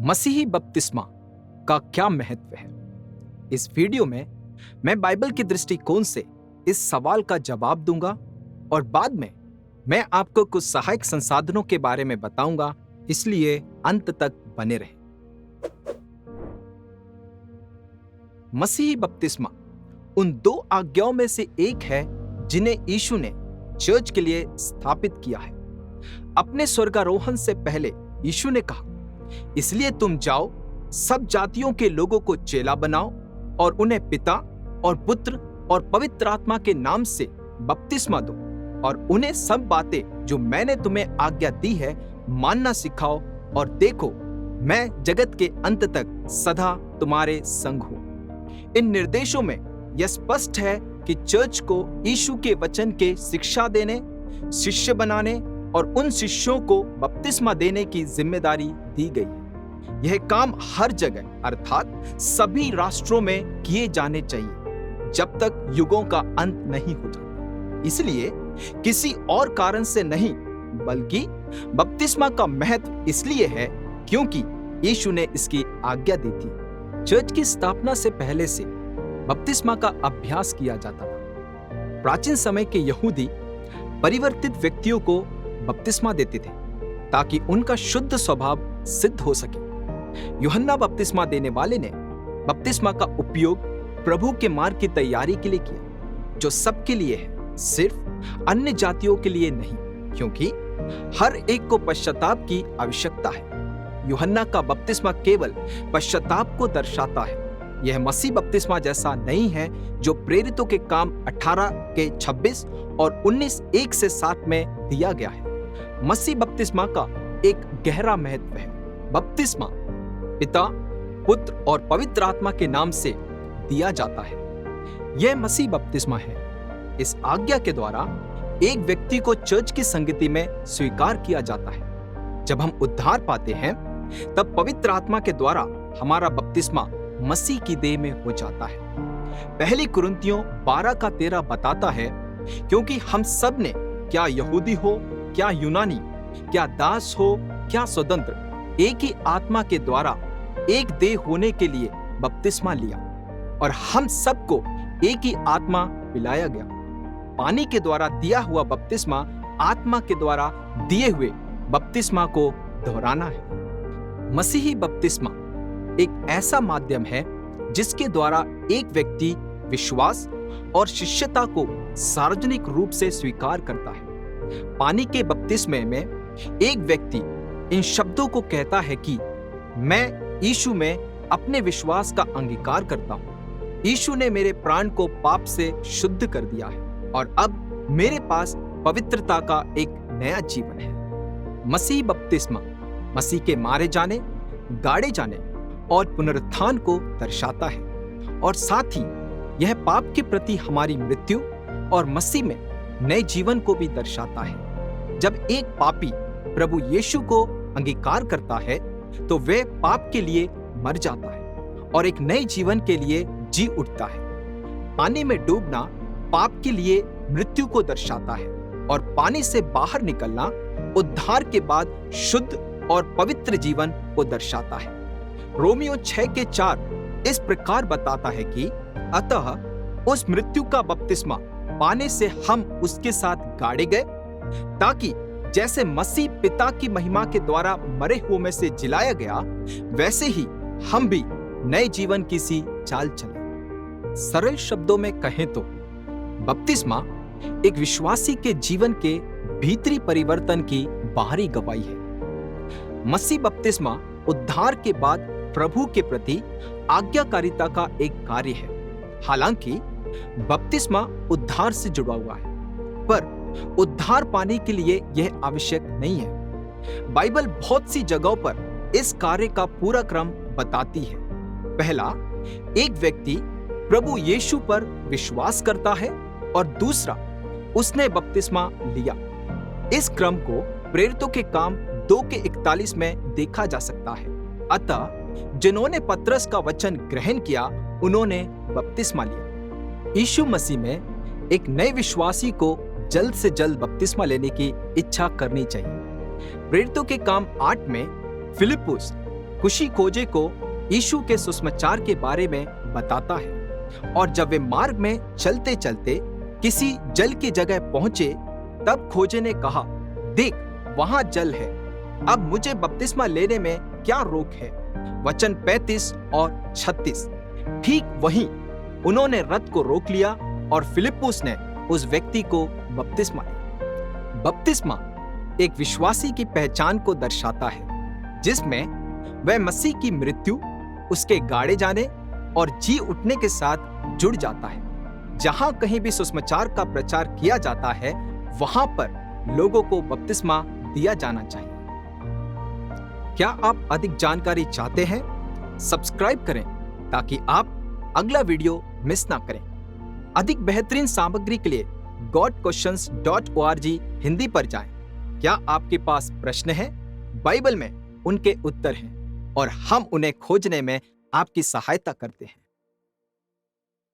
मसीही बपतिस्मा का क्या महत्व है। इस वीडियो में मैं बाइबल के दृष्टिकोण से इस सवाल का जवाब दूंगा और बाद में मैं आपको कुछ सहायक संसाधनों के बारे में बताऊंगा, इसलिए अंत तक बने रहें। मसीही बपतिस्मा उन दो आज्ञाओं में से एक है जिन्हें यीशु ने चर्च के लिए स्थापित किया है। अपने स्वर्गारोहण से पहले यीशु ने कहा, इसलिए तुम जाओ, सब जातियों के लोगों को चेला बनाओ और उन्हें पिता और पुत्र और पवित्र आत्मा के नाम से बपतिस्मा दो और उन्हें सब बातें जो मैंने तुम्हें आज्ञा दी है मानना सिखाओ, और देखो मैं जगत के अंत तक सदा तुम्हारे संग हूं। इन निर्देशों में यह स्पष्ट है कि चर्च को यीशु के वचन के शिक्षा देने, शिष्य बनाने और उन शिष्यों को बपतिस्मा देने की जिम्मेदारी दी गई है। यह काम हर जगह अर्थात सभी राष्ट्रों में किए जाने चाहिए जब तक युगों का अंत नहीं हो जाता। इसलिए किसी और कारण से नहीं, बल्कि बपतिस्मा का महत्व इसलिए है क्योंकि यीशु ने इसकी आज्ञा दी थी। चर्च की स्थापना से पहले से बपतिस्मा का अभ्यास किया जाता था। प्राचीन समय के यहूदी परिवर्तित व्यक्तियों को बपतिस्मा देते थे ताकि उनका शुद्ध स्वभाव सिद्ध हो सके। यूहन्ना बपतिस्मा देने वाले ने बपतिस्मा का उपयोग प्रभु के मार्ग की तैयारी के लिए किया, जो सबके लिए है, सिर्फ अन्य जातियों के लिए नहीं, क्योंकि हर एक को पश्चाताप की आवश्यकता है। यूहन्ना का बपतिस्मा केवल पश्चाताप को दर्शाता है। यह मसीह बपतिस्मा जैसा नहीं है जो प्रेरितों के काम 18 के 26 और 19 1 से 7 में दिया गया है। मसीह बपतिस्मा का एक गहरा महत्व है। बपतिस्मा पिता, पुत्र और पवित्र आत्मा के नाम से दिया जाता है। यह मसीह बपतिस्मा है। इस आज्ञा के द्वारा एक व्यक्ति को चर्च की संगति में स्वीकार किया जाता है। जब हम उद्धार पाते हैं तब पवित्र आत्मा के द्वारा हमारा बपतिस्मा मसीह की देह में हो जाता है। पहली कुरिन्थियों 12 का 13 बताता है, क्योंकि हम सब ने, क्या यहूदी हो, क्या यूनानी, क्या दास हो, क्या स्वतंत्र, एक ही आत्मा के द्वारा एक देह होने के लिए बपतिस्मा लिया और हम सबको एक ही आत्मा पिलाया गया। पानी के द्वारा दिया हुआ बपतिस्मा आत्मा के द्वारा दिए हुए बपतिस्मा को दोहराना है। मसीही बपतिस्मा एक ऐसा माध्यम है जिसके द्वारा एक व्यक्ति विश्वास और शिष्यता को सार्वजनिक रूप से स्वीकार करता है। पानी के बपतिस्मे में एक व्यक्ति इन शब्दों को कहता है कि मैं यीशु में अपने विश्वास का अंगीकार करता हूं। यीशु ने मेरे प्राण को पाप से शुद्ध कर दिया है और अब मेरे पास पवित्रता का एक नया जीवन है। मसीह बपतिस्मा मसीह के मारे जाने, गाड़े जाने और पुनरुत्थान को दर्शाता है और साथ ही यह पाप के प्रति हमारी मृत्यु और मसीह में नए जीवन को भी दर्शाता है। जब एक पापी प्रभु यीशु को अंगीकार करता है तो वह पाप के लिए मर जाता है और एक नए जीवन के लिए जी उठता है। पानी में डूबना पाप के लिए मृत्यु को दर्शाता है और पानी से बाहर निकलना उद्धार के बाद शुद्ध और पवित्र जीवन को दर्शाता है। रोमियो 6 के 4 इस प्रकार बताता है कि अतः उस मृत्यु का बपतिस्मा पाने से हम उसके साथ गाड़े गए, ताकि जैसे मसीह पिता की महिमा के द्वारा मरे हुओं में से जिलाया गया, वैसे ही हम भी नए जीवन की सी चाल चले। सरल शब्दों में कहें तो बपतिस्मा एक विश्वासी के जीवन के भीतरी परिवर्तन की बाहरी गवाही है। मसीह बपतिस्मा उद्धार के बाद प्रभु के प्रति आज्ञाकारिता का एक कार्य है। हालांकि बपतिस्मा उद्धार से जुड़ा हुआ है, पर उद्धार पाने के लिए यह आवश्यक नहीं है। बाइबल बहुत सी जगहों पर इस कार्य का पूरा क्रम बताती है। पहला, एक व्यक्ति प्रभु यीशु पर विश्वास करता है और दूसरा, उसने बपतिस्मा लिया। इस क्रम को प्रेरितों के काम 2 के 41 में देखा जा सकता है। अतः जिन्होंने पतरस का वचन ग्रहण किया, उन्होंने बपतिस्मा लिया। यीशु मसीह में एक नए विश्वासी को जल्द से जल्द बपतिस्मा लेने की इच्छा करनी चाहिए। प्रेरितों के काम 8 में फिलिप्पुस खुशी खोजे को यीशु के सुसमाचार के बारे में बताता है और जब वे मार्ग में चलते चलते किसी जल की जगह पहुंचे तब खोजे ने कहा, देख वहां जल है, अब मुझे बपतिस्मा लेने में क्या रोक है। वचन 35 और 36। ठीक वहीं उन्होंने रथ को रोक लिया और फिलिप्पुस ने उस व्यक्ति को बपतिस्मा दिया। बपतिस्मा एक विश्वासी की पहचान को दर्शाता है जिसमें वह मसीह की मृत्यु, उसके गाड़े जाने और जी उठने के साथ जुड़ जाता है। जहां कहीं भी सुसमाचार का प्रचार किया जाता है वहां पर लोगों को बपतिस्मा दिया जाना चाहिए। क्या आप अधिक जानकारी चाहते हैं? सब्सक्राइब करें ताकि आप अगला वीडियो मिस ना करें। अधिक बेहतरीन सामग्री के लिए godquestions.org हिंदी पर जाएं। क्या आपके पास प्रश्न है? बाइबल में उनके उत्तर हैं और हम उन्हें खोजने में आपकी सहायता करते हैं।